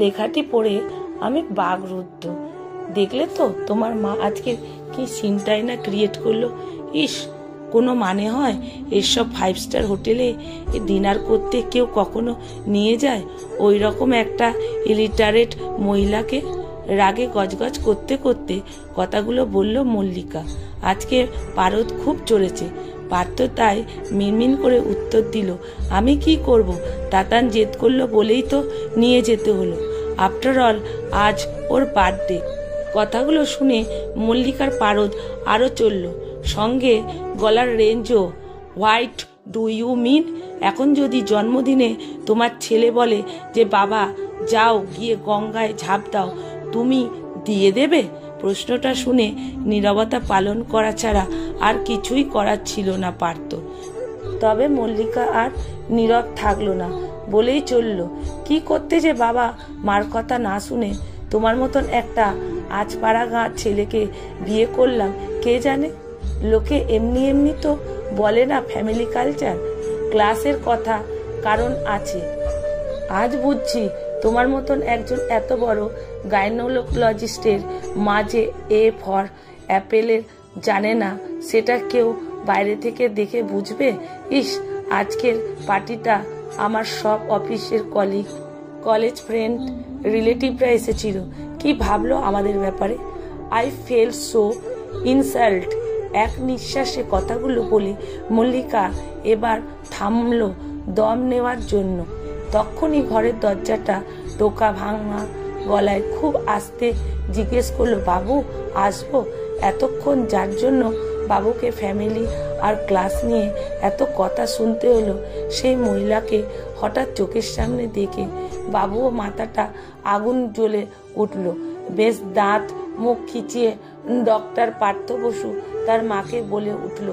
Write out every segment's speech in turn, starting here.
লেখাটি পড়ে আমি বাকরুদ্ধ। দেখলে তো তোমার মা আজকে কি সিনটাই না ক্রিয়েট করলো। ইস, কোনো মানে হয়? এসব 5 স্টার হোটেলে ডিনার করতে কেউ কখনো নিয়ে যায় ওই রকম একটা ইলিটারেট মহিলাকে? রাগে গজগজ করতে করতে কথাগুলো বলল মল্লিকা। আজকে পারদ খুব চড়েছে। পার্থ তাই মিনমিন করে উত্তর দিল, আমি কি করব, তাতান জেদ করলো বলেই তো নিয়ে যেতে হলো। আফটার অল আজ ওর বার্থডে। কথাগুলো শুনে মল্লিকার পারদ আরো চলল, সঙ্গে গলার রেঞ্জও। What do you mean? এখন যদি জন্মদিনে তোমার ছেলে বলে যে বাবা যাও গিয়ে গঙ্গায় ঝাঁপ দাও, তুমি দিয়ে দেবে? প্রশ্নটা শুনে নীরবতা পালন করা ছাড়া আর কিছুই করার ছিল না পার্থ। তবে মল্লিকা আর নীরব থাকলো না, বলেই চলল, কি করতে যে বাবা মার কথা না শুনে তোমার মতন একটা আজপাড়া গাঁ ছেলেকে বিয়ে করলাম কে জানে। লোকে এমনি এমনি তো বলে না ফ্যামিলি কালচার। ক্লাসের কথা কারণ আছে। আজ বুঝছি তোমার মতন একজন এত বড় গাইনোকোলজিস্টের মাঝে এ ফর অ্যাপেলের জানে না, সেটা কেউ বাইরে থেকে দেখে বুঝবে? ইস, আজকের পার্টিটা আমার সব অফিসের কলিগ, কলেজ ফ্রেন্ড, রিলেটিভরা এসেছিল। কি ভাবলো আমাদের ব্যাপারে? I fail so insult. এক নিঃশ্বাসে কথাগুলো বলে মল্লিকা এবার থামলো দম নেওয়ার জন্য। তখনই ঘরের দরজাটা টোকা ভাঙা গলায় খুব আস্তে জিজ্ঞেস করলো, বাবু আসবো? এতক্ষণ যার জন্য বাবুকে ফ্যামিলি আর ক্লাস নিয়ে এত কথা শুনতে হলো, সেই মহিলাকে হঠাৎ চোখের সামনে দেখে বাবুও মাথাটা আগুন জ্বলে উঠল। বেশ দাঁত মুখ খিচিয়ে ডক্টর পার্থ বসু তার মাকে বলে উঠল,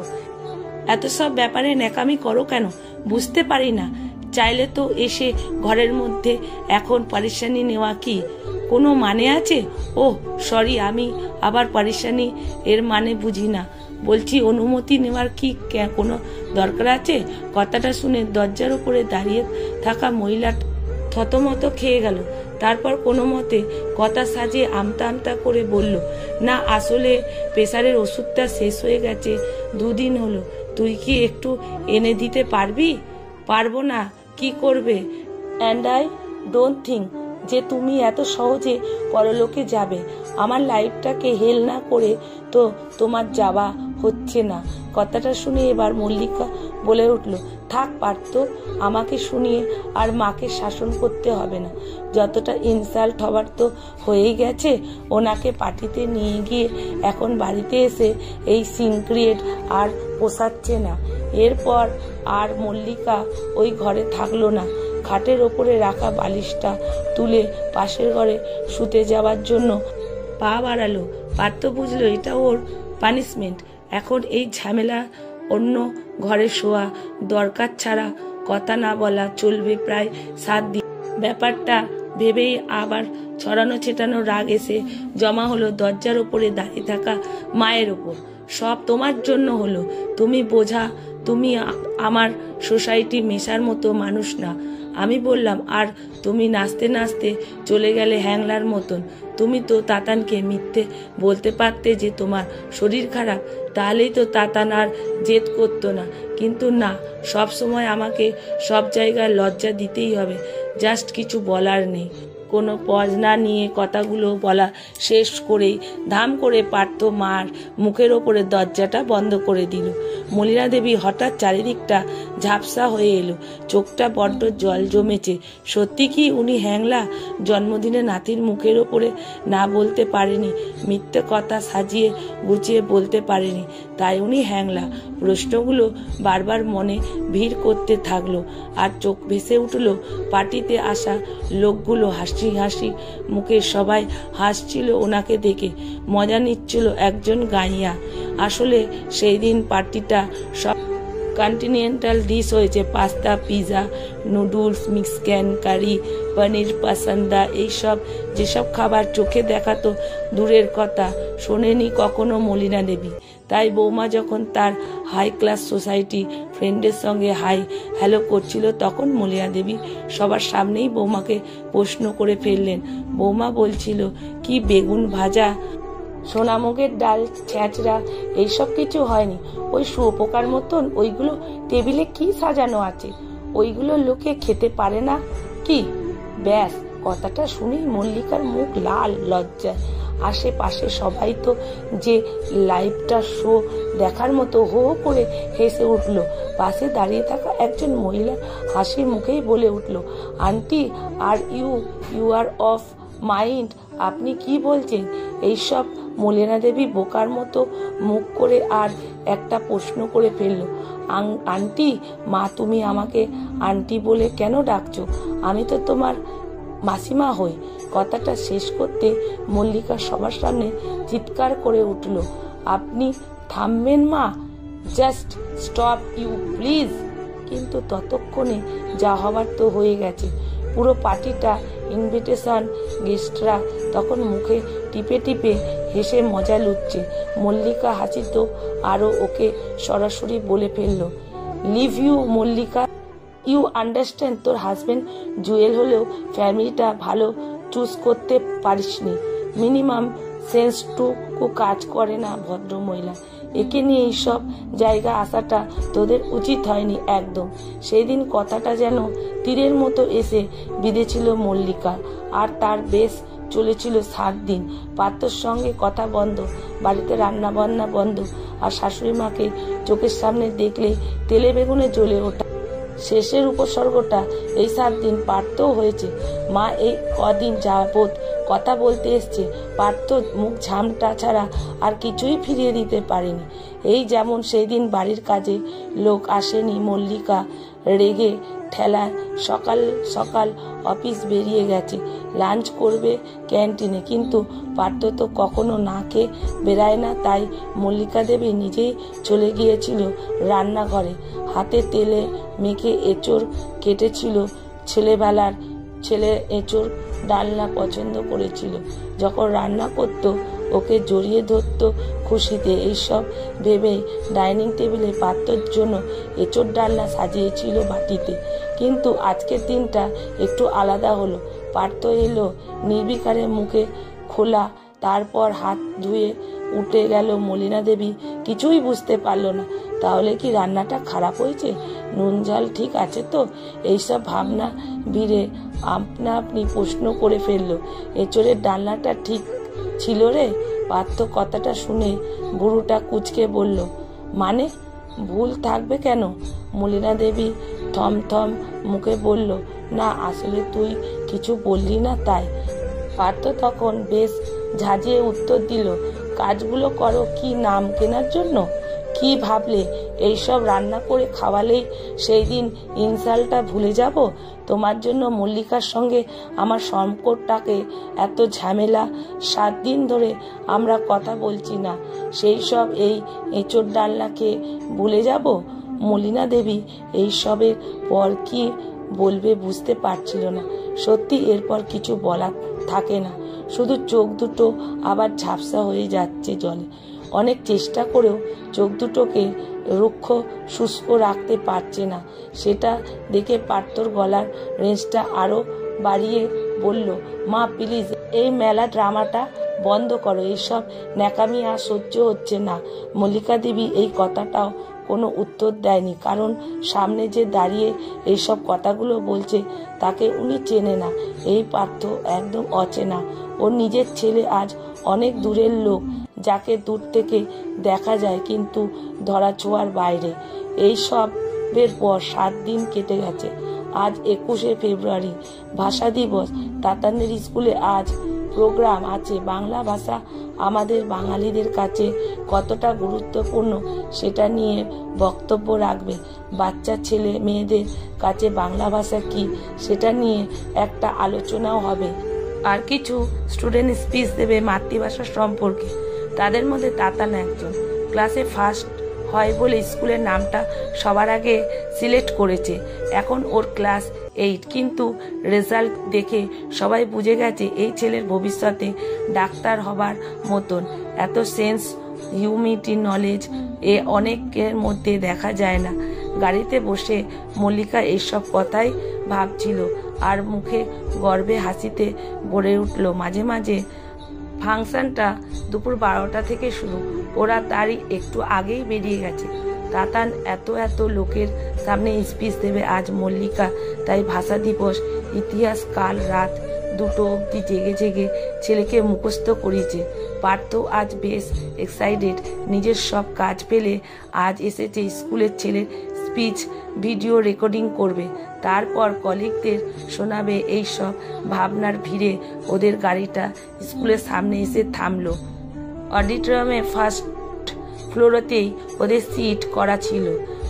এত সব ব্যাপারে ন্যাকামি করো কেন? বুঝতে পারি না। চাইলে তো এসে ঘরের মধ্যে এখন পারিশানি নেওয়া কি কোনো মানে আছে? ও সরি, আমি আবার পারিশানি এর মানে বুঝি না। বলছি অনুমতি নেওয়ার কি কোনো দরকার আছে? কথাটা শুনে দরজার উপরে দাঁড়িয়ে থাকা মহিলাটা থতমত খেয়ে গেল। তারপর কোনো মতে কথা সাজিয়ে আমতা আমতা করে বলল, না আসলে প্রেসারের ওষুধটা শেষ হয়ে গেছে, 2 দিন হলো। তুই কি একটু এনে দিতে পারবি? পারবো না, কি করবে? অ্যান্ড আই ডোন্ট থিঙ্ক যে তুমি এত সহজে পরলোকে যাবে। আমার লাইফটাকে হেল না করে তো তোমার যাওয়া হচ্ছে না। কথাটা শুনে এবার মল্লিকা বলে উঠল, থাক পার্থ, আমাকে শুনিয়ে আর মাকে শাসন করতে হবে না। যতটা ইনসাল্ট হবার তো হয়েই গেছে। ওনাকে পার্টিতে নিয়ে গিয়ে এখন বাড়িতে এসে এই সিন ক্রিয়েট আর পোষাচ্ছে না। এরপর আর মল্লিকা ওই ঘরে থাকলো না। খাটের ওপরে রাখা বালিশটা তুলে পাশের ঘরে শুতে যাওয়ার জন্য পা বাড়ালো। পার্থ বুঝলো এটা ওর পানিশমেন্ট। এখন এই ঝামেলা অন্য ঘরে শোয়া দরকার ছাড়া কথা না বলা চলবে প্রায় 7 দিন। ব্যাপারটা ভেবেই আবার ছড়ানো ছেটানো রাগ এসে জমা হলো দরজার ওপরে দাঁড়িয়ে থাকা মায়ের ওপর। সব তোমার জন্য হলো। তুমি বোঝা, তুমি আমার সোসাইটি মেশার মতো মানুষ না। আমি বললাম আর তুমি নাচতে নাচতে চলে গেলে হ্যাংলার মতন। তুমি তো তাতানকে মিথ্যে বলতে পারতে যে তোমার শরীর খারাপ, তাহলেই তো তাতান আর জেদ করতো না। কিন্তু না, সব সময় আমাকে সব জায়গায় লজ্জা দিতেই হবে। জাস্ট কিছু বলার নেই। কোনো পজ না নিয়ে কথাগুলো বলা শেষ করেই ধাম করে পার্থ মার মুখের ওপরে দরজাটা বন্ধ করে দিল। মলিনা দেবী হঠাৎ চারিদিকটা ঝাপসা হয়ে এলো, চোখটা বড্ড জল জমেছে। সত্যি কি উনি হ্যাংলা? জন্মদিনে নাতির মুখের ওপরে না বলতে পারেনি, মিথ্যে কথা সাজিয়ে গুছিয়ে বলতে পারেনি, তাই উনি হ্যাংলা? প্রশ্নগুলো বারবার মনে ভিড় করতে থাকলো। আর চোখ ভেসে উঠলো পার্টিতে আসা লোকগুলো হাসি হাসি মুখে। সবাই হাসছিল ওনাকে দেখে, মজা নিচ্ছিল একজন গাইয়া। আসলে সেই দিন পার্টিটা সব কন্টিনেন্টাল ডিশ হয়েছে, পাস্তা, পিৎজা, নুডলস, মিক্সড কারি, পনির পাসান্দা। এইসব যেসব খাবার চোখে দেখা তো দূরের কথা, শোনেনি কখনো মলিনা দেবী। তাই বৌমা যখন তার হাই ক্লাস সোসাইটি ফ্রেন্ডের সঙ্গে হাই হ্যালো করছিল, তখন মলিনা দেবী সবার সামনেই বৌমাকে প্রশ্ন করে ফেললেন। বৌমা বলছিল, কি বেগুন ভাজা, সোনামুগের ডাল, ছেঁচড়া, এইসব কিছু হয়নি। ওই শুয়োপোকার মতন ওইগুলো টেবিলে কি সাজানো আছে, ওইগুলো লোকে খেতে পারে না কি? ব্যাস, কথাটা শুনেই মল্লিকার মুখ লাল লজ্জায়। আশেপাশে সবাই তো যে লাইভটা শো দেখার মতো হো হো করে হেসে উঠল। পাশে দাঁড়িয়ে থাকা একজন মহিলা হাসি মুখেই বলে উঠল, aunty, are you are of mind? আপনি কি বলছেন এইসব? মলিনা দেবী বোকার মতো মুখ করে আর একটা প্রশ্ন করে ফেলল, আন্টি? মা, তুমি আমাকে আন্টি বলে কেন ডাকছো? আমি তো তোমার মাসিমা হই। কথাটা শেষ করতে মল্লিকা সবার সামনে চিৎকার করে উঠল, আপনি থামবেন মা? Just stop you please. কিন্তু ততক্ষণে যা হবার তো হয়ে গেছে। পুরো পার্টিটা, ইনভিটেশন গেস্টরা তখন মুখে টিপে টিপে হেসে মজা লুটছে। মল্লিকা হাসি তো আরো ওকে সরাসরি বলে ফেলল, leave you Mallika, you understand? তোর হাজবেন্ড জুয়েল হলেও ফ্যামিলিটা ভালো চুজ করতে পারিসনি। মিনিমাম সেন্সটুকু কাজ করে না ভদ্র মহিলা। একে নিয়ে এইসব জায়গা আসাটা তোদের উচিত হয়নি একদম। সেই দিন কথাটা যেন তীরের মতো এসে বিঁধেছিল মল্লিকা। আর তার বেশ চলেছিল 7 দিন। পাত্রর সঙ্গে কথা বন্ধ, বাড়িতে রান্না বান্না বন্ধ, আর শাশুড়ি মাকে চোখের সামনে দেখলে তেলে বেগুনে জ্বলে ওঠা। শেষের উপসর্গটা এই 7 দিন পার্থও হয়েছে। মা এই কদিন যাবত কথা বলতে এসছে, পার্থ মুখ ঝামটা ছাড়া আর কিছুই ফিরিয়ে দিতে পারেনি। এই যেমন সেই দিন বাড়ির কাজে লোক আসেনি, মল্লিকা রেগে ঠেলায় সকাল সকাল অফিস বেরিয়ে গেছে, লাঞ্চ করবে ক্যান্টিনে, কিন্তু পার্থ তো কখনো না খেয়ে বেরায় না। তাই মল্লিকা দেবী নিজেই চলে গিয়েছিল রান্নাঘরে। হাতে তেলে মেখে এঁচড় কেটেছিল। ছেলেবেলার ছেলে এঁচড় ডালনা পছন্দ করেছিল। যখন রান্না করত ওকে জড়িয়ে ধরত খুশিতে। এইসব ভেবেই ডাইনিং টেবিলে পাত্রর জন্য এঁচড় ডালনা সাজিয়েছিল বাটিতে। কিন্তু আজকের দিনটা একটু আলাদা হলো। পার্থ এলো নির্বিকারে, মুখে খোলা, তারপর হাত ধুয়ে উঠে গেল। মলিনা দেবী কিছুই বুঝতে পারলো না। তাহলে কি রান্নাটা খারাপ হয়েছে? নুন ঝাল ঠিক আছে তো? এইসব ভাবনা ভিড়ে আপনা আপনি প্রশ্ন করে ফেললো, এঁচড়ের ডালনাটা ঠিক ছিল রে? পার্থ কথাটা শুনে বুড়োটা কুচকে বলল, মানে ভুল থাকবে কেন? মলিনা দেবী থমথম মুখে বলল, না, আসলে তুই কিছু বললি না তাই। পার্থ তখন বেশ ঝাঁঝিয়ে উত্তর দিল, কাজগুলো করো কি নাম কেনার জন্য? কি ভাবলে এইসব রান্না করে খাওয়ালেই সেই দিন ইনসালটা ভুলে যাব? তোমার জন্য মল্লিকার সঙ্গে আমার সম্পর্কটাকে এত ঝামেলা। 7 দিন ধরে আমরা কথা বলছি না, সেই সব এই এঁচড় ডালনাকে ভুলে যাব? মলিনা দেবী এইসবের পর কি বলবে বুঝতে পারছিল না। সত্যি এরপর কিছু বলার থাকে না, শুধু চোখ দুটো আবার ঝাপসা হয়ে যাচ্ছে জলে। অনেক চেষ্টা করেও চোখ দুটোকে রুক্ষ শুষ্ক রাখতে পারছে না। সেটা দেখে পার্থর গলার রেঞ্জটা আরো বাড়িয়ে বলল, মা প্লিজ এই মেলা ড্রামাটা বন্ধ করো, এইসব ন্যাকামি আর সহ্য হচ্ছে না। মল্লিকা দেবী এই কথাটাও কোনো উত্তর দেয়নি, কারণ সামনে যে দাঁড়িয়ে এইসব কথাগুলো বলছে তাকে উনি চেনে না। এই পার্থ একদম অচেনা। ওর নিজের ছেলে আজ অনেক দূরের লোক, যাকে দূর থেকে দেখা যায় কিন্তু ধরা ছোঁয়ার বাইরে। এই সবের পর 7 দিন কেটে গেছে। আজ 21শে ফেব্রুয়ারি, ভাষা দিবস। তাতানের স্কুলে আজ প্রোগ্রাম আছে। বাংলা ভাষা আমাদের বাঙালিদের কাছে কতটা গুরুত্বপূর্ণ সেটা নিয়ে বক্তব্য রাখবে। বাচ্চা ছেলে মেয়েদের কাছে বাংলা ভাষা কি সেটা নিয়ে একটা আলোচনাও হবে। আর কিছু স্টুডেন্ট স্পিচ দেবে মাতৃভাষা সম্পর্কে। তাদের মধ্যে তাতান একজন। ক্লাসে ফার্স্ট হয় বলে স্কুলের নামটা সবার আগে সিলেক্ট করেছে। এখন ওর ক্লাস 8, কিন্তু রেজাল্ট দেখে সবাই বুঝে গেছে এই ছেলের ভবিষ্যতে ডাক্তার হবার মতন। এত সেন্স হিউম্যানিটি নলেজ অনেকের মধ্যে দেখা যায় না। গাড়িতে বসে মল্লিকা এইসব কথাই ভাবছিল আর মুখে গর্বে হাসিতে ভরে উঠল। মাঝে মাঝে ফাংশনটা দুপুর 12টা থেকে শুরু, ওরা তারই একটু আগেই বেরিয়ে গেছে। তাতান এত লোকের সামনে স্পিচ দেবে আজ মল্লিকা, তাই ভাষা দিবস ইতিহাস কাল রাত 2টো অবধি জেগে ছেলেকে মুখস্থ করিয়েছে। পার্থ আজ বেশ এক্সাইটেড, নিজের সব কাজ ফেলে আজ এসেছে স্কুলের ছেলের স্পিচ ভিডিও রেকর্ডিং করবে, তারপর কলিগদের শোনাবে। এই সব ভাবনার ভিড়ে ওদের গাড়িটা স্কুলের সামনে এসে থামলো। অডিটোরিয়ামে ফার্স্ট ফ্লোরেতেই ওদের সিট করা ছিল।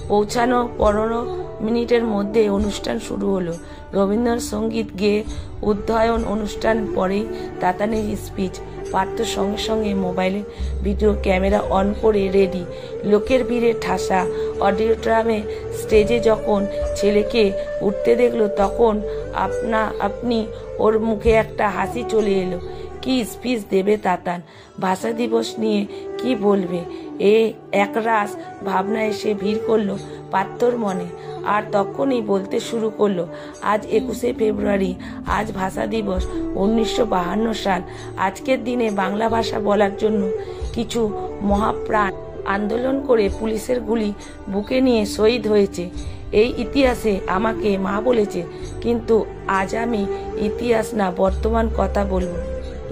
পৌঁছানো 15 মিনিটের মধ্যে অনুষ্ঠান শুরু হলো। রবীন্দ্রসঙ্গীত গেয়ে উদ্বোধন অনুষ্ঠান পরেই তাতানের স্পিচ। পার্থ সঙ্গে সঙ্গে মোবাইলের ভিডিও ক্যামেরা অন করে রেডি। লোকের ভিড়ে ঠাসা অডিটোরিয়ামে স্টেজে যখন ছেলেকে উঠতে দেখলো তখন আপনি ওর মুখে একটা হাসি চলে এলো। কি স্পিচ দেবে তাতান? ভাষা দিবস নিয়ে কি বলবে? একরাশ ভাবনা এসে ভিড় করলো পার্থর মনে, আর তখনই বলতে শুরু করলো, আজ 21শে ফেব্রুয়ারি, আজ ভাষা দিবস 1952 সাল। আজকের দিনে বাংলা ভাষা বলার জন্য কিছু মহাপ্রাণ আন্দোলন করে পুলিশের গুলি বুকে নিয়ে শহীদ হয়েছে। এই ইতিহাসে আমাকে মা বলেছে, কিন্তু আজ আমি ইতিহাস না বর্তমান কথা বলবো।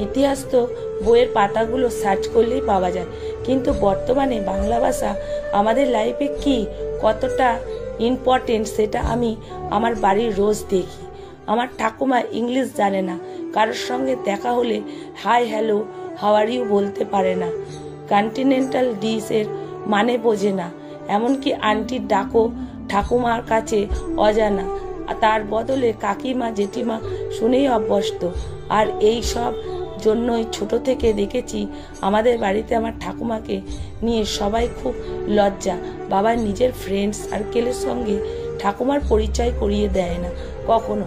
ইতিহাস তো বইয়ের পাতাগুলো সার্চ করলেই পাওয়া যায়, কিন্তু বর্তমানে বাংলা ভাষা আমাদের লাইফে কি কতটা ইম্পর্টেন্ট সেটা আমি আমার বাড়ির রোজ দেখি। আমার ঠাকুমা ইংলিশ জানে না, কারোর সঙ্গে দেখা হলে hi hello how are you বলতে পারে না, কন্টিনেন্টাল ডিশের মানে বোঝে না, এমনকি আন্টির ডাকও ঠাকুমার কাছে অজানা। তার বদলে কাকিমা জেঠিমা শুনেই অভ্যস্ত। আর এই সব জন্যই ছোট থেকে দেখেছি আমাদের বাড়িতে আমার ঠাকুমাকে নিয়ে সবাই খুব লজ্জা। বাবা নিজের ফ্রেন্ড সার্কেলের সঙ্গে ঠাকুমার পরিচয় করিয়ে দেয় না কখনো।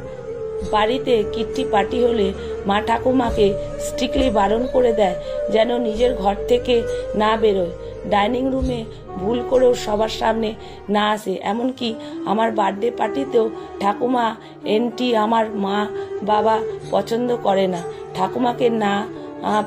বাড়িতে কিট্টি পার্টি হলে মা ঠাকুমাকে স্ট্রিক্টলি বারণ করে দেয় যেন নিজের ঘর থেকে না বেরোয়, ডাইনিং রুমে ভুল করেও সবার সামনে না আসে। এমনকি আমার বার্থডে পার্টিতেও ঠাকুমা এন্টি আমার মা বাবা পছন্দ করে না। ঠাকুমাকে না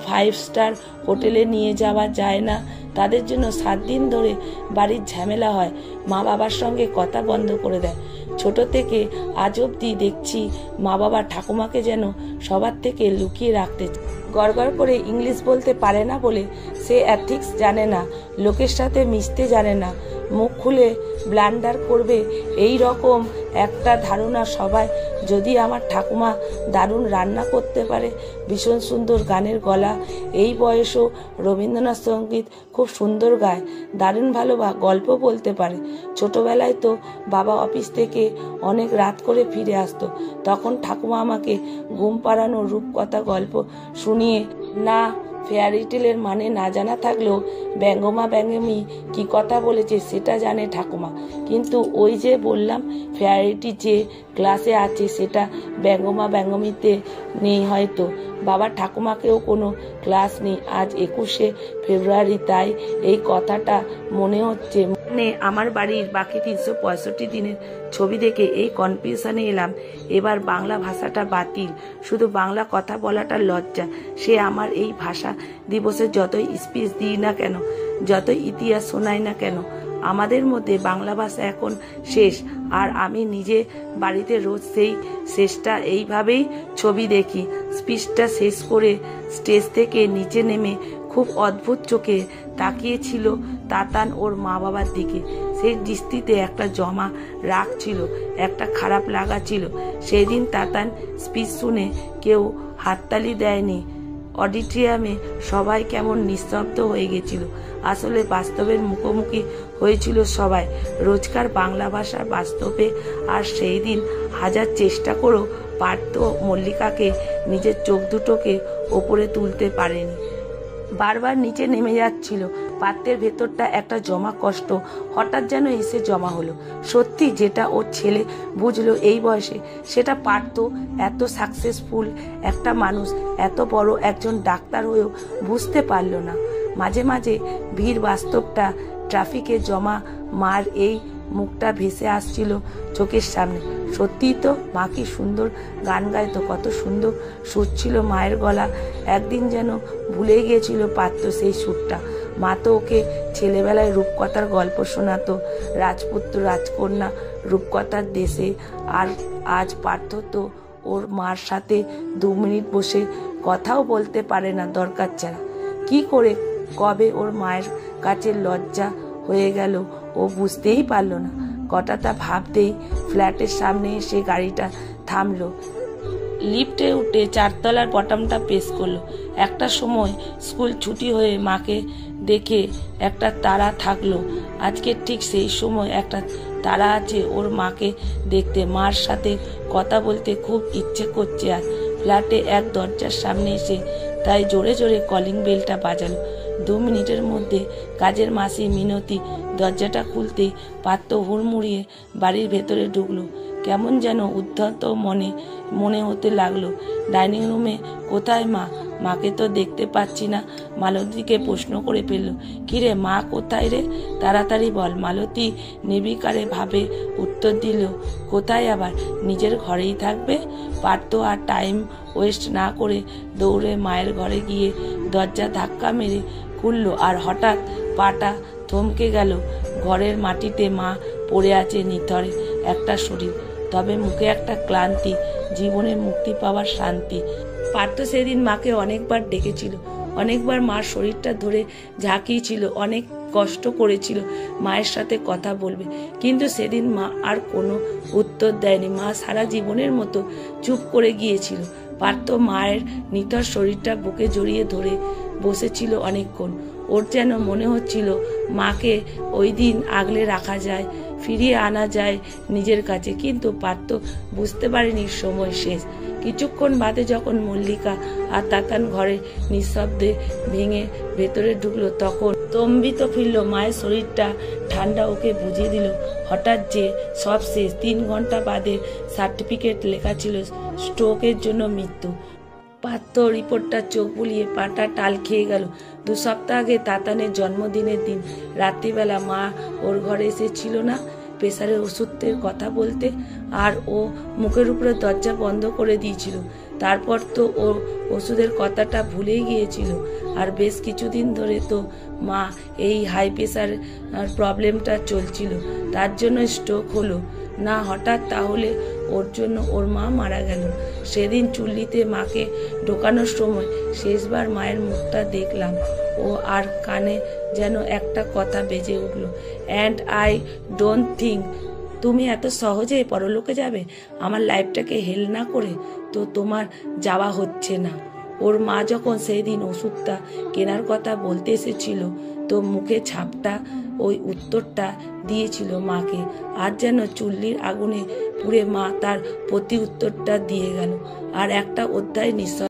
5 স্টার হোটেলে নিয়ে যাওয়া যায় না, তাদের জন্য 7 দিন ধরে বাড়ির ঝামেলা হয়। মা বাবার সঙ্গে কথা বন্ধ করে দেয়। ছোট থেকে আজ অবধি দেখছি মা বাবা ঠাকুমাকে যেন সবার থেকে লুকিয়ে রাখতে চায়। গড়গড় করে ইংলিশ বলতে পারে না বলে সে এথিক্স জানে না, লোকের সাথে মিশতে জানে না, মুখ খুলে ব্লান্ডার করবে এই রকম একটা ধারণা সবাই। যদি আমার ঠাকুমা দারুণ রান্না করতে পারে, ভীষণ সুন্দর গানের গলা, এই বয়সও রবীন্দ্রনাথ সঙ্গীত খুব সুন্দর গায়, দারুণ ভালো গল্প বলতে পারে। ছোটবেলায় তো বাবা অফিস থেকে অনেক রাত করে ফিরে আসতো, তখন ঠাকুমা আমাকে ঘুম পাড়ানো রূপকথা গল্প শুনিয়ে না ফেয়ারি টেলের মানে না জানা থাকলেও ব্যঙ্গমা ব্যঙ্গমি কি কথা বলেছে সেটা জানে ঠাকুমা। কিন্তু ওই যে বললাম ফেয়ারিটি যে ক্লাসে আছে সেটা ব্যঙ্গমা ব্যঙ্গমিতে নেই হয়তো। বাবা ঠাকুমাকেও কোনো ক্লাস নেই। আজ 21শে ফেব্রুয়ারি, তাই এই কথাটা মনে হচ্ছে। মানে আমার বাড়ির বাকি 365 দিনের ছবি দেখে এই কনফিউশনে এলাম। এবার বাংলা ভাষাটা বাতিল, শুধু বাংলা কথা বলাটা লজ্জা। সে আমার এই ভাষা দিবসে যতই স্পিচ দিই না কেন, যতই ইতিহাস শোনাই না কেন, আমাদের মধ্যে বাংলা ভাষা এখন শেষ। আর আমি নিজে বাড়িতে রোজ সেই শেষটা এইভাবেই ছবি দেখি। স্পিচটা শেষ করে স্টেজ থেকে নিচে নেমে খুব অদ্ভুত চোখে তাকিয়েছিল তাতান ওর মা বাবার দিকে। সেই দৃষ্টিতে একটা জমা রাগ ছিল, একটা খারাপ লাগা ছিল। সেই দিন তাতান স্পিচ শুনে কেউ হাততালি দেয়নি। অডিটোরিয়ামে সবাই কেমন নিস্তব্ধ হয়ে গেছিল। আসলে বাস্তবের মুখোমুখি হয়েছিল সবাই, রোজকার বাংলা ভাষার বাস্তবে। আর সেই দিন হাজার চেষ্টা করেও পার্থ মল্লিকাকে নিজের চোখ দুটোকে ওপরে তুলতে পারেনি, বারবার নিচে নেমে যাচ্ছিল। পাত্রের ভেতরটা একটা জমা কষ্ট হঠাৎ যেন এসে জমা হলো। সত্যি যেটা ওর ছেলে বুঝলো এই বয়সে, সেটা পার্থ এত সাকসেসফুল একটা মানুষ, এত বড় একজন ডাক্তার হয়েও বুঝতে পারল না। মাঝে মাঝে ভিড় বাস্তবটা, ট্রাফিকে জমা মার এই মুখটা ভেসে আসছিল চোখের সামনে। সত্যিই তো মা কি সুন্দর গান গাইতো, কত সুন্দর সুর ছিল মায়ের গলা। একদিন যেন ভুলে গিয়েছিল পার্থ সেই সুরটা। মা তো ওকে ছেলেবেলায় রূপকথার গল্প শোনাতো, রাজপুত্র রাজকন্যা রূপকথার দেশে। আর আজ পার্থ তো ওর মার সাথে 2 মিনিট বসে কথাও বলতে পারে না দরকার ছাড়া। কি করে কবে ওর মায়ের কাছে লজ্জা হয়ে গেল ও বুঝতেই পারল না। কথাটা ভাবতেই ফ্ল্যাটের সামনে এসে গাড়িটা থামলো। লিফটে উঠে 4 তলার বটমটা প্রেস করলো। একটা সময় স্কুল ছুটি হয়ে মাকে দেখে একটা তাড়া থাকলো। আজকে ঠিক সেই সময় একটা তাড়া আছে ওর মাকে দেখতে, মার সাথে কথা বলতে খুব ইচ্ছে করছে। আর ফ্ল্যাটে এক দরজার সামনে এসে তাই জোরে জোরে কলিং বেলটা বাজালো। 2 মিনিটের মধ্যে কাজের মাসি মিনতি দরজাটা খুলতেই পাত্র হুড়মুড়িয়ে বাড়ির ভেতরে ঢুকলো। কেমন যেন উদ্ধত মনে হতে লাগলো। ডাইনিং রুমে কোথায় মা? মাকে তো দেখতে পাচ্ছি না। মালতীকে প্রশ্ন করে ফেলল, কিরে মা কোথায় রে? তাড়াতাড়ি বল। মালতী নির্বিকারে ভাবে উত্তর দিল, কোথায় আবার, নিজের ঘরেই থাকবে। পার্থ আর টাইম ওয়েস্ট না করে দৌড়ে মায়ের ঘরে গিয়ে দরজা ধাক্কা মেরে খুলল। আর হঠাৎ পাটা থমকে গেল। ঘরের মাটিতে মা পড়ে আছে নিথরে একটা শরীর, তবে মুখে একটা ক্লান্তি, জীবনের মুক্তি পাওয়ার শান্তি। পার্থ সেদিন মাকে অনেকবার ডেকেছিল, অনেকবার মার শরীরটা ধরে ঝাঁকিয়েছিল, অনেক কষ্ট করেছিল মায়ের সাথে কথা বলবে, কিন্তু সেদিন মা আর কোনো উত্তর দেয়নি। মা সারা জীবনের মতো চুপ করে গিয়েছিল। পার্থ মায়ের নিথর শরীরটা বুকে জড়িয়ে ধরে বসেছিল অনেকক্ষণ। ওর যেন মনে হচ্ছিল মাকে ওই দিন আগলে রাখা যায়, ফিরিয়ে আনা যায় নিজের কাছে, কিন্তু পার্থ বুঝতে পারেনি সময় শেষ। কিছুক্ষণ বাদে যখন মল্লিকা আর তাতান ঘরে নিঃশব্দে ভেঙে ভেতরে ঢুকলো, তখন স্তম্ভিত ফিরল। মায়ের শরীরটা ঠান্ডা ওকে বুঝিয়ে দিল হঠাৎ যে সব শেষ। 3 ঘন্টা বাদে সার্টিফিকেট লেখা ছিল স্ট্রোকের জন্য মৃত্যু। পার্থ রিপোর্টটা চোখ বুলিয়ে পাটা টাল খেয়ে গেল। 2 সপ্তাহ আগে তাতানের জন্মদিনের দিন রাত্রিবেলা মা ওর ঘরে এসেছিল না প্রেসারের ওষুধের কথা বলতে, আর ও মুখের উপরে দরজা বন্ধ করে দিয়েছিল। তারপর তো ও ওষুধের কথাটা ভুলেই গিয়েছিল। আর বেশ কিছুদিন ধরে তো মা এই হাই প্রেসার প্রবলেমটা চলছিল, তার জন্য স্ট্রোক হলো না হঠাৎ, তাহলে ওর জন্য ওর মা মারা গেল। সেদিন চুল্লিতে মাকে ঢোকানোর সময় শেষবার মায়ের মুখটা দেখলাম। ও আর কানে যেন একটা কথা বেজে উঠল, অ্যান্ড আই ডোন্ট থিঙ্ক তুমি এত সহজে পরলোকে যাবে আমার লাইফটাকে হেল না করে। তো তোমার যাওয়া হচ্ছে না। ওর মা যখন সেই দিন ওষুধটা কেনার কথা বলতে এসেছিল, তো মুখে ছাপটা ওই উত্তরটা দিয়েছিল মাকে। আর যেন চুল্লির আগুনে পুড়ে মা তার প্রতি উত্তরটা দিয়ে গেল। আর একটা অধ্যায় নিঃশ্বাস